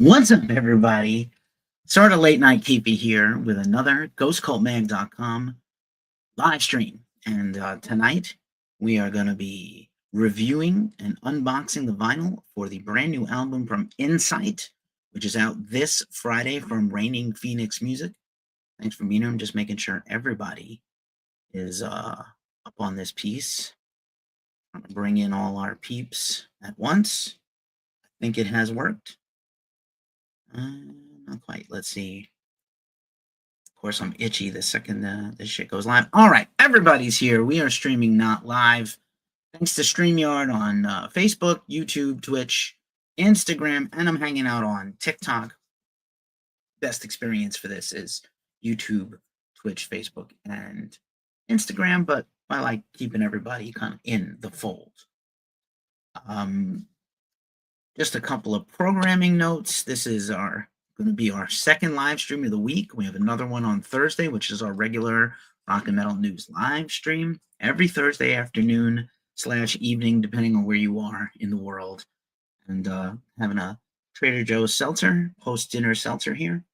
What's up, everybody? Sort of late night keepy here with another ghostcultmag.com live stream. And tonight we are going to be reviewing and unboxing the vinyl for the brand new album from Incite, which is out this Friday from Reigning Phoenix Music. Thanks for being here. I'm just making sure everybody is up on this piece. I'm going to bring in all our peeps at once. I think it has worked. Not quite. Let's see. Of course, I'm itchy the second this shit goes live. All right, everybody's here. We are streaming not live. Thanks to StreamYard on Facebook, YouTube, Twitch, Instagram, and I'm hanging out on TikTok. Best experience for this is YouTube, Twitch, Facebook, and Instagram, but I like keeping everybody kind of in the fold. Just a couple of programming notes. This is going to be our second live stream of the week. We have another one on Thursday, which is our regular rock and metal news live stream every Thursday afternoon / evening, depending on where you are in the world. And having a Trader Joe's seltzer, post-dinner seltzer here.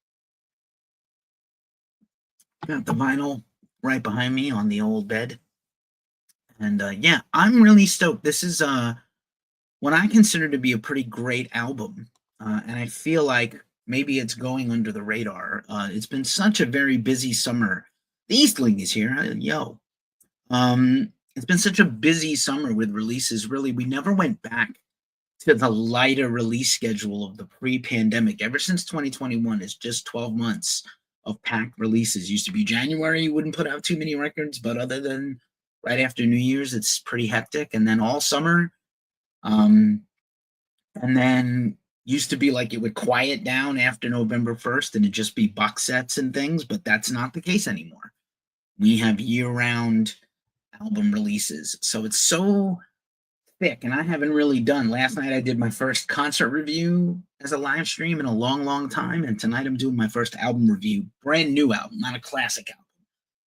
Got the vinyl right behind me on the old bed. And yeah, I'm really stoked. This is what I consider to be a pretty great album. And I feel like maybe it's going under the radar. It's been such a very busy summer. The Eastling is here. Yo. It's been such a busy summer with releases. Really, we never went back to the lighter release schedule of the pre-pandemic. Ever since 2021, it's just 12 months of packed releases. Used to be January, you wouldn't put out too many records, but other than right after New Year's, it's pretty hectic. And then all summer, and then used to be like it would quiet down after November 1st and it'd just be box sets and things, but that's not the case anymore. We have year-round album releases. So it's so thick, and I haven't really done. Last night I did my first concert review as a live stream in a long, long time, and tonight I'm doing my first album review, brand new album, not a classic album.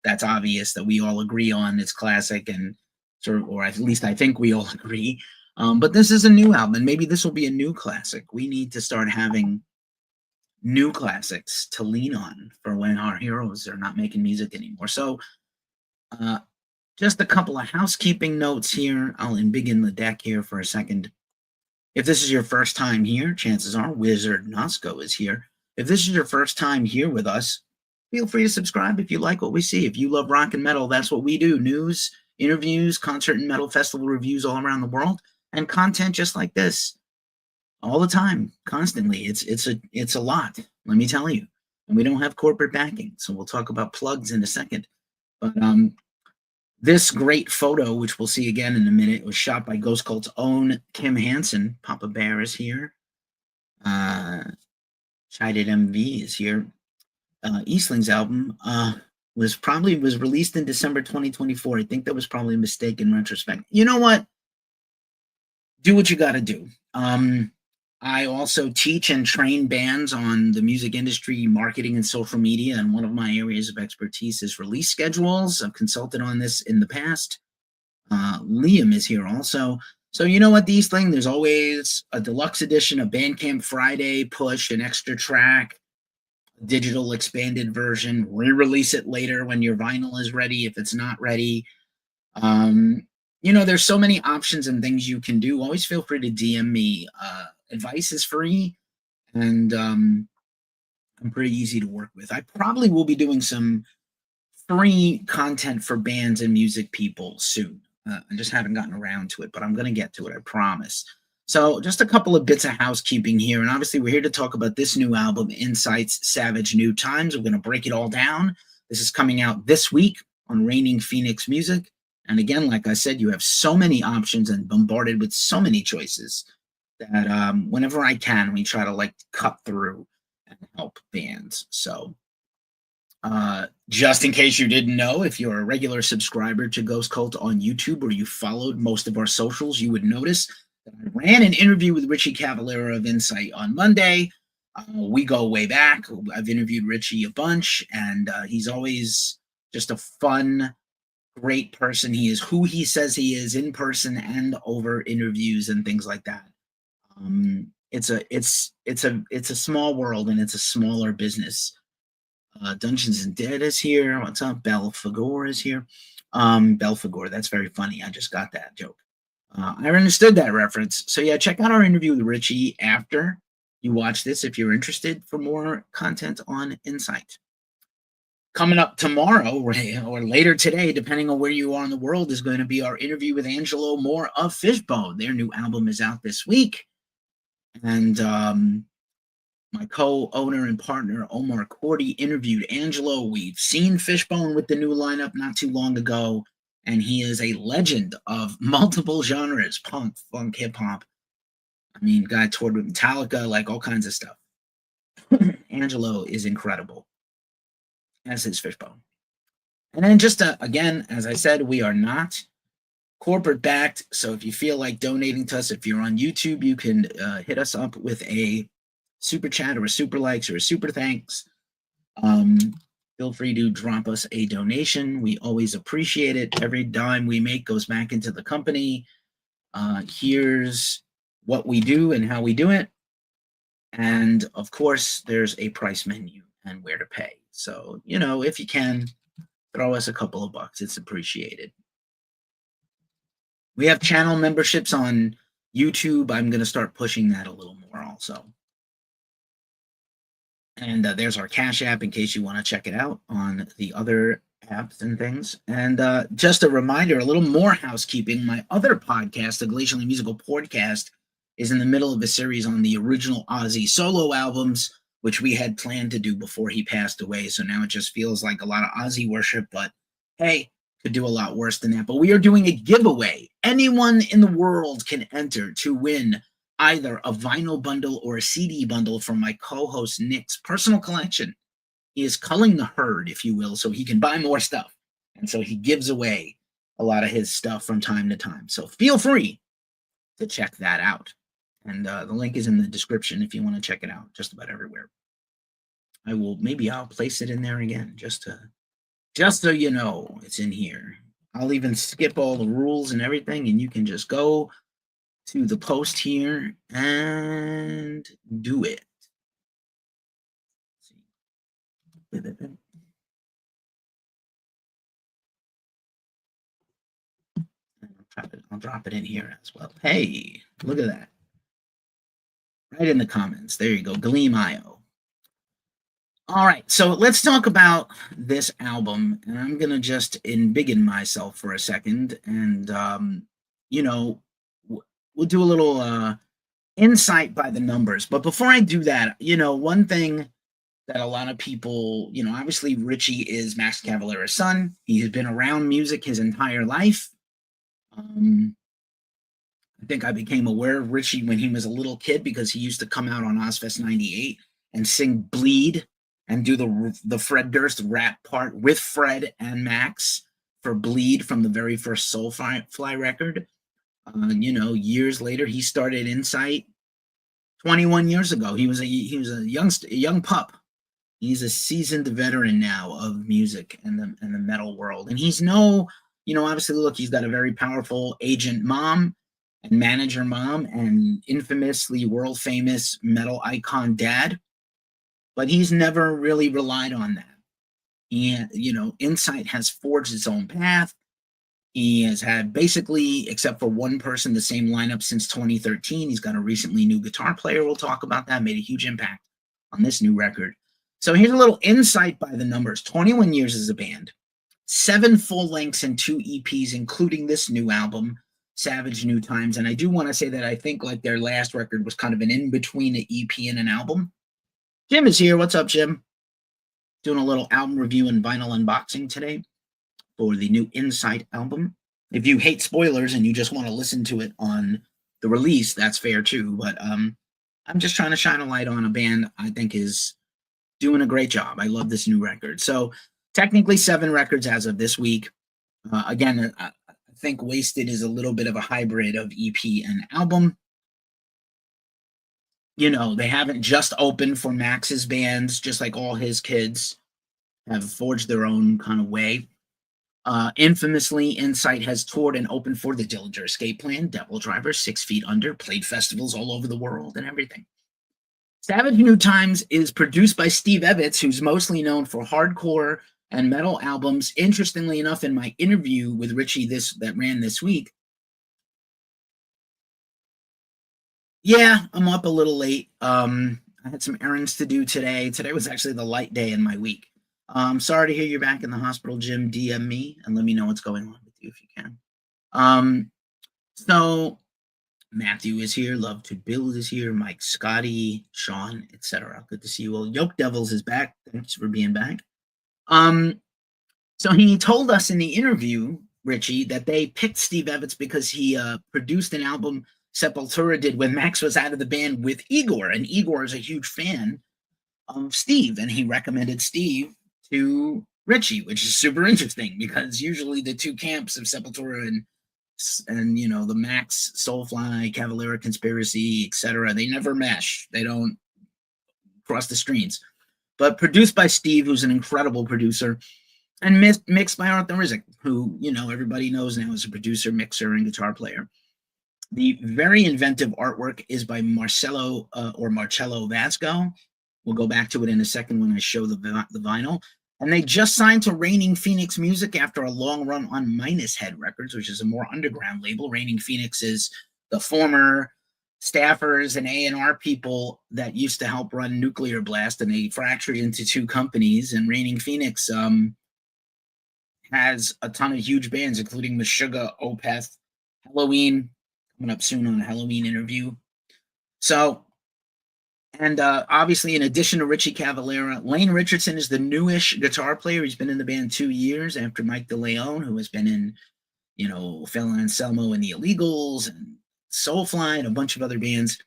That's obvious that we all agree on. It's classic, and sort of, or at least I think we all agree. But this is a new album, and maybe this will be a new classic. We need to start having new classics to lean on for when our heroes are not making music anymore. So just a couple of housekeeping notes here. I'll begin the deck here for a second. If this is your first time here, chances are Wizard Nosco is here. If this is your first time here with us, feel free to subscribe if you like what we see. If you love rock and metal, that's what we do. News, interviews, concert and metal festival reviews all around the world, and content just like this all the time, constantly. It's a lot, let me tell you. And we don't have corporate backing, so we'll talk about plugs in a second. But this great photo, which we'll see again in a minute, was shot by Ghost Cult's own Kim Hansen. Papa Bear is here. Chided MV is here. Eastling's album was released in December 2024. I think that was probably a mistake in retrospect. You know what? Do what you got to do. I also teach and train bands on the music industry, marketing, and social media, and one of my areas of expertise is release schedules. I've consulted on this in the past. Liam is here also. So you know what, the Eastling, there's always a deluxe edition, a Bandcamp Friday push, an extra track, a digital expanded version, re-release it later when your vinyl is ready if it's not ready. You know, there's so many options and things you can do. Always feel free to DM me. Advice is free, and I'm pretty easy to work with. I probably will be doing some free content for bands and music people soon. I just haven't gotten around to it, but I'm going to get to it, I promise. So just a couple of bits of housekeeping here, and obviously we're here to talk about this new album, Incite's Savage New Times. We're going to break it all down. This is coming out this week on Reigning Phoenix Music. And again, like I said, you have so many options and bombarded with so many choices that whenever I can, we try to like cut through and help bands. So just in case you didn't know, if you're a regular subscriber to Ghost Cult on YouTube or you followed most of our socials, you would notice that I ran an interview with Richie Cavallero of Incite on Monday. We go way back. I've interviewed Richie a bunch, and he's always just a fun, great person. He is who he says he is in person and over interviews and things like that. it's a small world and it's a smaller business. Dungeons and Dead is here. What's up? Belphegor is here. Belphegor, that's very funny. I just got that joke. I understood that reference. So yeah, check out our interview with Richie after you watch this if you're interested for more content on Incite. Coming up tomorrow or later today, depending on where you are in the world, is going to be our interview with Angelo Moore of Fishbone. Their new album is out this week. And my co-owner and partner, Omar Cordy, interviewed Angelo. We've seen Fishbone with the new lineup not too long ago, and he is a legend of multiple genres, punk, funk, hip-hop. I mean, guy toured with Metallica, like all kinds of stuff. Angelo is incredible, as is Fishbone. And then just again, as I said, we are not corporate backed. So if you feel like donating to us, if you're on YouTube, you can hit us up with a super chat or a super likes or a super thanks. Feel free to drop us a donation. We always appreciate it. Every dime we make goes back into the company. Here's what we do and how we do it. And of course, there's a price menu and where to pay. So, you know, if you can, throw us a couple of bucks. It's appreciated. We have channel memberships on YouTube. I'm going to start pushing that a little more also. And there's our Cash App in case you want to check it out on the other apps and things. And just a reminder, a little more housekeeping. My other podcast, the Glacially Musical Podcast, is in the middle of a series on the original Ozzy solo albums, which we had planned to do before he passed away. So now it just feels like a lot of Ozzy worship, but hey, could do a lot worse than that. But we are doing a giveaway. Anyone in the world can enter to win either a vinyl bundle or a CD bundle from my co-host Nick's personal collection. He is culling the herd, if you will, so he can buy more stuff. And so he gives away a lot of his stuff from time to time. So feel free to check that out. And the link is in the description if you want to check it out, just about everywhere. Maybe I'll place it in there again, just so you know it's in here. I'll even skip all the rules and everything, and you can just go to the post here and do it. I'll drop it in here as well. Hey, look at that. Right in the comments. There you go. Gleam.io. All right, so let's talk about this album, and I'm gonna just embiggen myself for a second, and you know, we'll do a little insight by the numbers. But before I do that, you know, one thing that a lot of people, you know, obviously Richie is Max Cavalera's son. He has been around music his entire life. I think I became aware of Richie when he was a little kid because he used to come out on Ozfest 98 and sing Bleed and do the Fred Durst rap part with Fred and Max for Bleed from the very first Soulfly record. You know, years later, he started Incite 21 years ago. He was a young pup. He's a seasoned veteran now of music and the metal world. And he's obviously, look, he's got a very powerful agent mom and manager mom and infamously world famous metal icon dad. But he's never really relied on that. Incite has forged its own path. He has had basically, except for one person, the same lineup since 2013. He's got a recently new guitar player. We'll talk about that. Made a huge impact on this new record. So here's a little insight by the numbers. 21 years as a band, 7 full lengths and 2 EPs, including this new album, Savage New Times. And I do want to say that I think like their last record was kind of an in-between an EP and an album. Jim is here. What's up, Jim? Doing a little album review and vinyl unboxing today for the new Incite album. If you hate spoilers and you just want to listen to it on the release, that's fair too. But I'm just trying to shine a light on a band I think is doing a great job. I love this new record. So technically 7 records as of this week. Again, I think Wasted is a little bit of a hybrid of EP and album. You know, they haven't just opened for Max's bands, just like all his kids have forged their own kind of way. Infamously, Incite has toured and opened for the Dillinger Escape Plan, Devil Driver, 6 Feet Under, played festivals all over the world and everything. Savage New Times is produced by Steve Evans, who's mostly known for hardcore and metal albums. Interestingly enough, in my interview with Richie that ran this week, yeah, I'm up a little late. I had some errands to do today. Today was actually the light day in my week. Sorry to hear you're back in the hospital, Jim. DM me and let me know what's going on with you if you can. So Matthew is here. Love to Bill is here. Mike, Scotty, Sean, etc. Good to see you all. Yoke Devils is back. Thanks for being back. So he told us in the interview, Richie, that they picked Steve Evans because he produced an album Sepultura did when Max was out of the band with Igor, and Igor is a huge fan of Steve, and he recommended Steve to Richie, which is super interesting because usually the two camps of Sepultura and you know the Max, Soulfly, Cavalera Conspiracy, etc. They never mesh. They don't cross the streams. But produced by Steve, who's an incredible producer, and mixed by Arthur Rizek, who you know everybody knows now as a producer, mixer, and guitar player. The very inventive artwork is by Marcello Vasco. We'll go back to it in a second when I show the vinyl. And they just signed to Reigning Phoenix Music after a long run on Minus Head Records, which is a more underground label. Reigning Phoenix is the former staffers and A&R people that used to help run Nuclear Blast, and they fractured into two companies. And Reigning Phoenix has a ton of huge bands, including Meshuggah, Opeth, Halloween, coming up soon on a Halloween interview. So, and obviously, in addition to Richie Cavalera, Lane Richardson is the newish guitar player. He's been in the band 2 years after Mike DeLeon, who has been in, you know, Phil Anselmo and the Illegals and Soulfly and a bunch of other bands.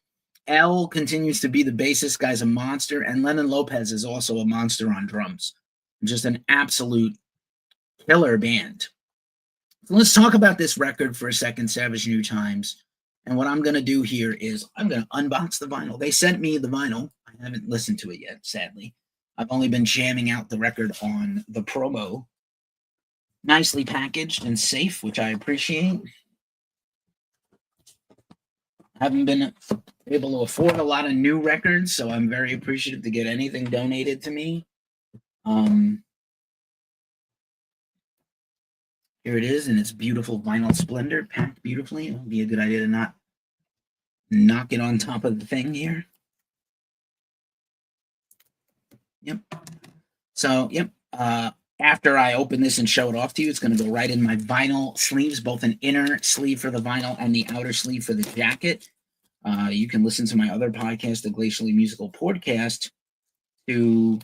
L continues to be the bassist. Guy's a monster. And Lennon Lopez is also a monster on drums. Just an absolute killer band. So let's talk about this record for a second, Savage New Times. And what I'm going to do here is I'm going to unbox the vinyl. They sent me the vinyl. I haven't listened to it yet, sadly. I've only been jamming out the record on the promo. Nicely packaged and safe, which I appreciate. I haven't been able to afford a lot of new records, so I'm very appreciative to get anything donated to me. Here it is in its beautiful vinyl splendor, packed beautifully. It would be a good idea to not knock it on top of the thing here. Yep. So, yep. After I open this and show it off to you, it's going to go right in my vinyl sleeves, both an inner sleeve for the vinyl and the outer sleeve for the jacket. You can listen to my other podcast, the Glacially Musical Podcast, to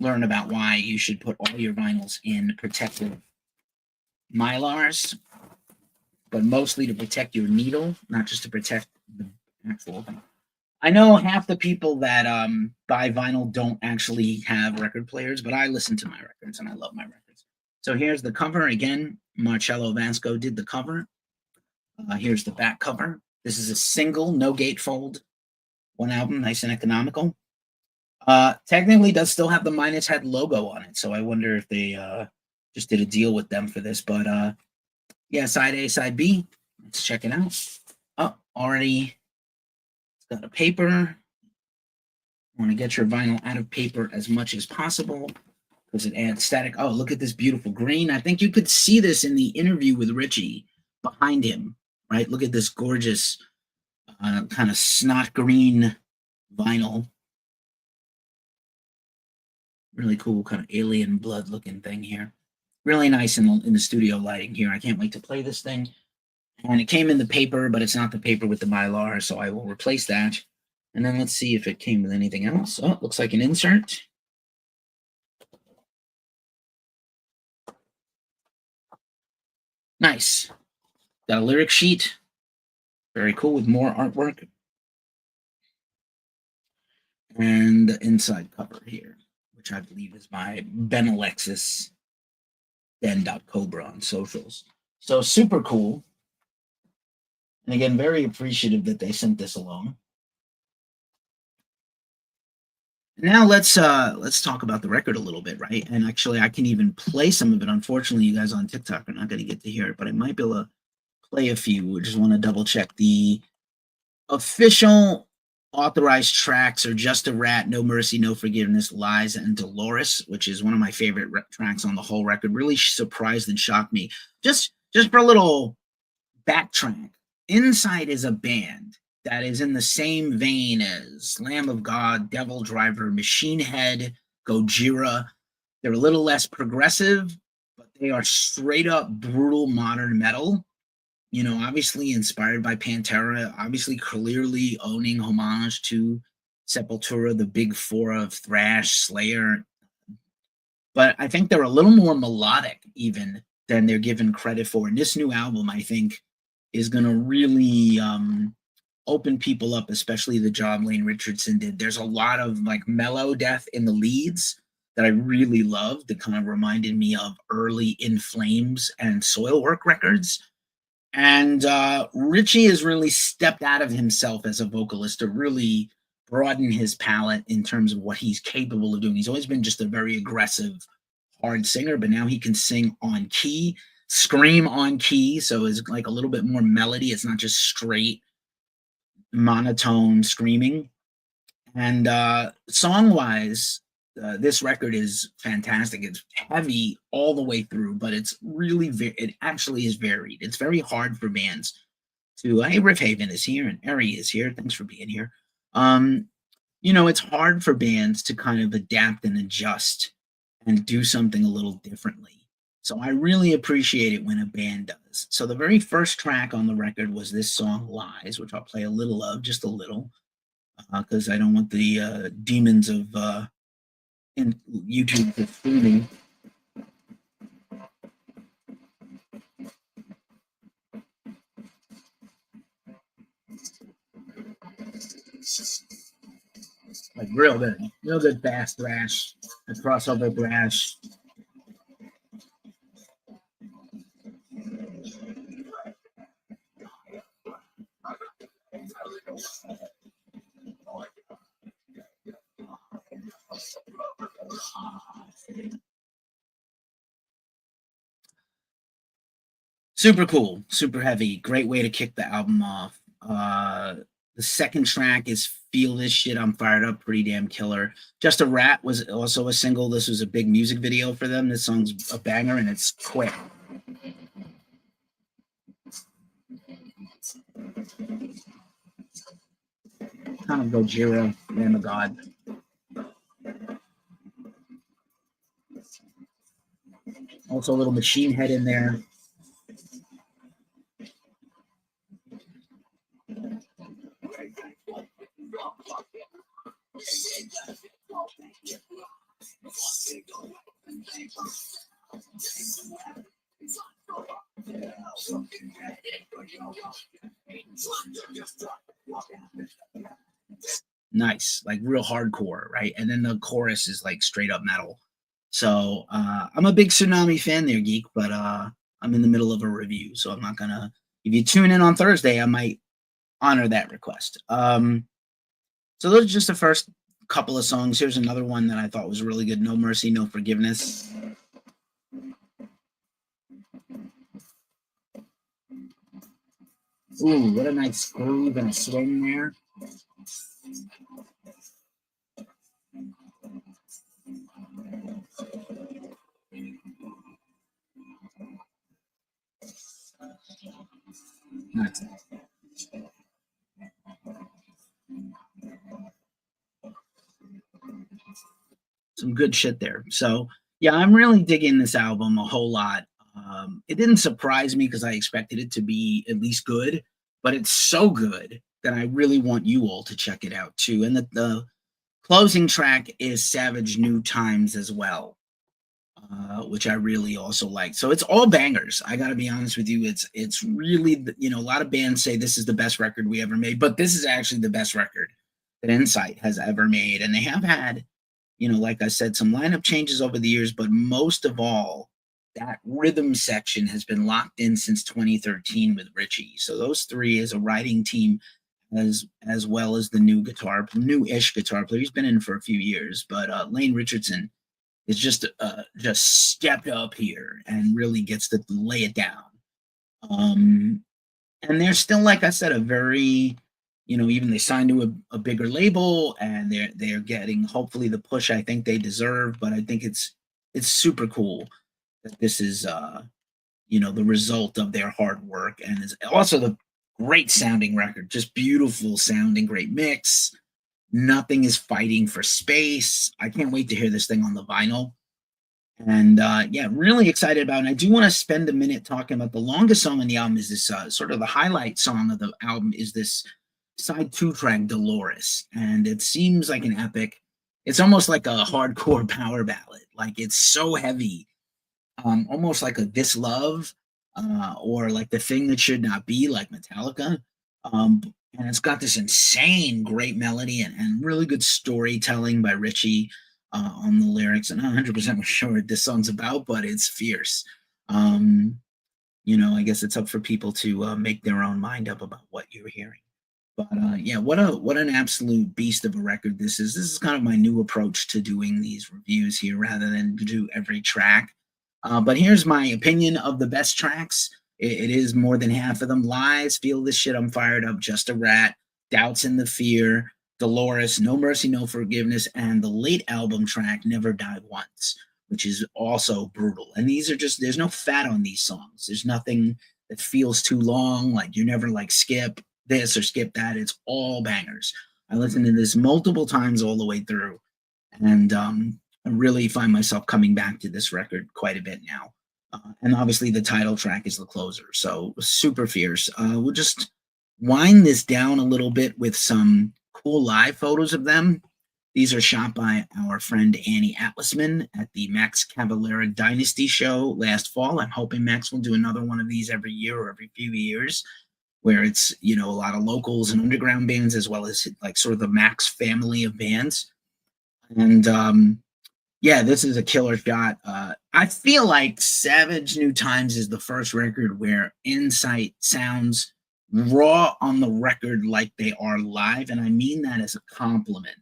learn about why you should put all your vinyls in protective Mylars, but mostly to protect your needle, not just to protect the actual thing. I know half the people that buy vinyl don't actually have record players, but I listen to my records and I love my records. So here's the cover. Again, Marcello Vasco did the cover. Here's the back cover. This is a single, no gatefold, one album, nice and economical. Technically does still have the Minus Head logo on it, so I wonder if they just did a deal with them for this, but yeah, side A, side B. Let's check it out. Oh, already got a paper. Want to get your vinyl out of paper as much as possible because it adds static. Oh, look at this beautiful green. I think you could see this in the interview with Richie behind him, right? Look at this gorgeous kind of snot green vinyl. Really cool kind of alien blood looking thing here. Really nice in the studio lighting here. I can't wait to play this thing. And it came in the paper, but it's not the paper with the Mylar, so I will replace that. And then let's see if it came with anything else. Oh, it looks like an insert. Nice. Got a lyric sheet. Very cool with more artwork. And the inside cover here, which I believe is by Ben Alexis. Ben.Cobra on socials. So super cool. And again, very appreciative that they sent this along. Now let's talk about the record a little bit, right? And actually, I can even play some of it. Unfortunately, you guys on TikTok are not going to get to hear it, but I might be able to play a few. We just want to double check the official authorized tracks are Just a Rat, No Mercy, No Forgiveness, Lies, and Dolores, which is one of my favorite tracks on the whole record. Really surprised and shocked me. Just for a little backtrack, Incite is a band that is in the same vein as Lamb of God, Devil Driver, Machine Head, Gojira. They're a little less progressive, but they are straight up brutal modern metal. You know, obviously inspired by Pantera, obviously clearly owning homage to Sepultura, the big four of thrash, Slayer. But I think they're a little more melodic even than they're given credit for. And this new album, I think, is going to really open people up, especially the job Lane Richardson did. There's a lot of like mellow death in the leads that I really loved that kind of reminded me of early In Flames and Soilwork records. And Richie has really stepped out of himself as a vocalist to really broaden his palette in terms of what he's capable of doing. He's always been just a very aggressive, hard singer, but now he can sing on key, scream on key, so it's like a little bit more melody. It's not just straight monotone screaming. And song-wise, this record is fantastic. It's heavy all the way through, but it's really it actually is varied. It's very hard for bands to. Hey, Riff Haven is here, and Eri is here. Thanks for being here. You know, it's hard for bands to kind of adapt and adjust and do something a little differently. So I really appreciate it when a band does. So the very first track on the record was this song "Lies," which I'll play a little of, just a little, because I don't want the demons of in YouTube for streaming. Like real good bass thrash, a crossover thrash. Super cool, super heavy, great way to kick the album off. The second track is Feel This Shit, I'm Fired Up, pretty damn killer. Just a Rat was also a single. This was a big music video for them. This song's a banger and it's quick. Kind of Gojira, Lamb of God. Also a little Machine Head in there. Nice, like real hardcore, right? And then the chorus is like straight up metal. So I'm a big Tsunami fan there, Geek, but I'm in the middle of a review, so I'm not gonna. If you tune in on Thursday, I might honor that request. So those are just the first couple of songs. Here's another one that I thought was really good: No Mercy, No Forgiveness. Ooh, what a nice groove and a swing there. Nice. Some good shit there. So yeah, I'm really digging this album a whole lot. It didn't surprise me because I expected it to be at least good, but it's so good that I really want you all to check it out too. And the closing track is Savage New Times as well, which I really also like. So it's all bangers. I got to be honest with you. It's really, you know, a lot of bands say this is the best record we ever made, but this is actually the best record that Incite has ever made. And they have had, you know, like I said, some lineup changes over the years, but most of all, that rhythm section has been locked in since 2013 with Richie. So those three as a writing team as well as the new-ish guitar player. He's been in for a few years, but Lane Richardson is just stepped up here and really gets to lay it down. And they're still, like I said, a very, even they signed to a bigger label, and they're getting hopefully the push I think they deserve. But I think it's super cool that this is the result of their hard work, and it's also the great sounding record, just beautiful sounding, great mix. Nothing is fighting for space. I can't wait to hear this thing on the vinyl. And yeah, really excited about it. And I do want to spend a minute talking about the longest song on the album. Is this sort of the highlight song of the album is this side 2 track, Dolores. And it seems like an epic. It's almost like a hardcore power ballad. Like, it's so heavy, almost like a This Love, or like The Thing That Should Not Be, like Metallica. And it's got this insane great melody and really good storytelling by Richie on the lyrics. And I'm not 100% sure what this song's about, but it's fierce. I guess it's up for people to make their own mind up about what you're hearing. But yeah, what an absolute beast of a record this is. This is kind of my new approach to doing these reviews here, rather than do every track. But here's my opinion of the best tracks. It is more than half of them. Lies, Feel This Shit, I'm Fired Up, Just a Rat, Doubts and the Fear, Dolores, No Mercy, No Forgiveness, and the late album track, Never Die Once, which is also brutal. And these are just, there's no fat on these songs. There's nothing that feels too long. Like, you never like skip this or skip that. It's all bangers. I listened to this multiple times all the way through. And I really find myself coming back to this record quite a bit now. And obviously the title track is the closer. So super fierce. We'll just wind this down a little bit with some cool live photos of them. These are shot by our friend Annie Atlasman at the Max Cavalera Dynasty show last fall. I'm hoping Max will do another one of these every year or every few years, where it's, a lot of locals and underground bands, as well as like sort of the Max family of bands. And yeah, this is a killer shot. I feel like Savage New Times is the first record where Incite sounds raw on the record like they are live, and I mean that as a compliment.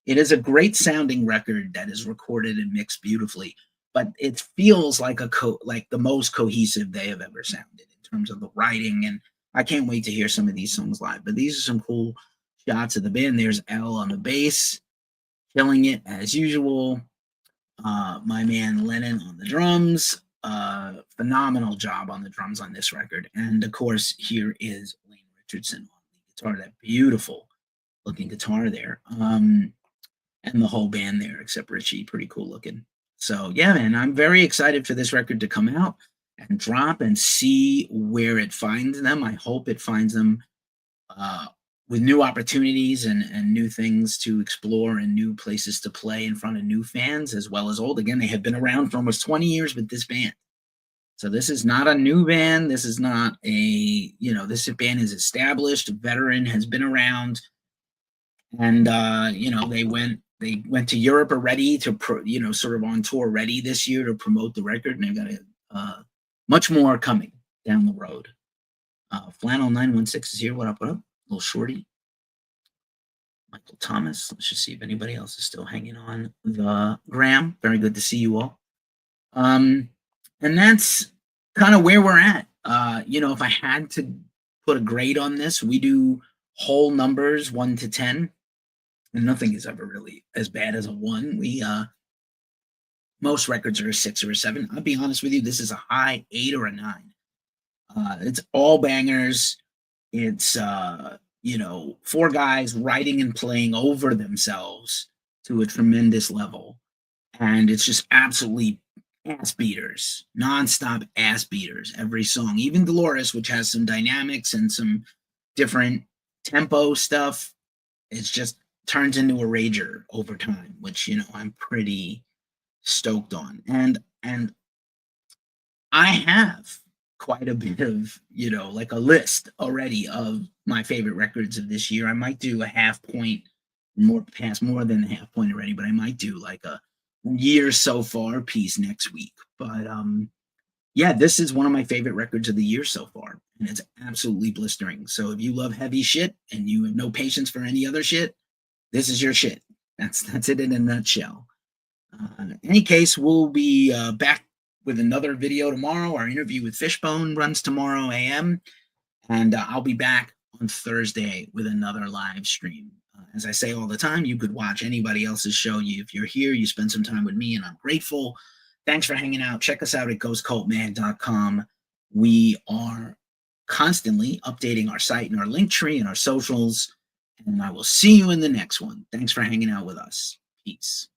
It is a great sounding record that is recorded and mixed beautifully, but it feels like like the most cohesive they have ever sounded in terms of the writing, and I can't wait to hear some of these songs live. But these are some cool shots of the band. There's L on the bass, killing it as usual. My man Lennon on the drums, phenomenal job on the drums on this record. And of course, here is Lane Richardson on the guitar, that beautiful looking guitar there. And the whole band there, except Richie, pretty cool looking. So yeah, man, I'm very excited for this record to come out and drop and see where it finds them. I hope it finds them with new opportunities and new things to explore and new places to play in front of new fans as well as old. Again, they have been around for almost 20 years with this band. So this is not a new band. This is not this band is established, veteran, has been around. And, they went to Europe already to, sort of on tour ready this year to promote the record. And they've got much more coming down the road. Flannel 916 is here. What up, what up? Little shorty. Michael Thomas. Let's just see if anybody else is still hanging on the gram. Very good to see you all. And that's kind of where we're at. If I had to put a grade on this, we do whole numbers 1 to 10, and nothing is ever really as bad as a 1. Most records are a 6 or a 7. I'll be honest with you, this is a high 8 or a 9. It's all bangers. It's 4 guys writing and playing over themselves to a tremendous level, and it's just absolutely ass beaters, nonstop ass beaters every song. Even Dolores, which has some dynamics and some different tempo stuff, it's just turns into a rager over time, which I'm pretty stoked on. And I have quite a bit of, like a list already of my favorite records of this year. I might do a half point, more than a half point already, but I might do like a year so far piece next week. But yeah, this is one of my favorite records of the year so far, and it's absolutely blistering. So if you love heavy shit and you have no patience for any other shit, this is your shit. That's it in a nutshell. In any case, we'll be back with another video tomorrow. Our interview with Fishbone runs tomorrow a.m. And I'll be back on Thursday with another live stream. As I say all the time, you could watch anybody else's show. If you're here, you spend some time with me, and I'm grateful. Thanks for hanging out. Check us out at ghostcultman.com. We are constantly updating our site and our link tree and our socials. And I will see you in the next one. Thanks for hanging out with us. Peace.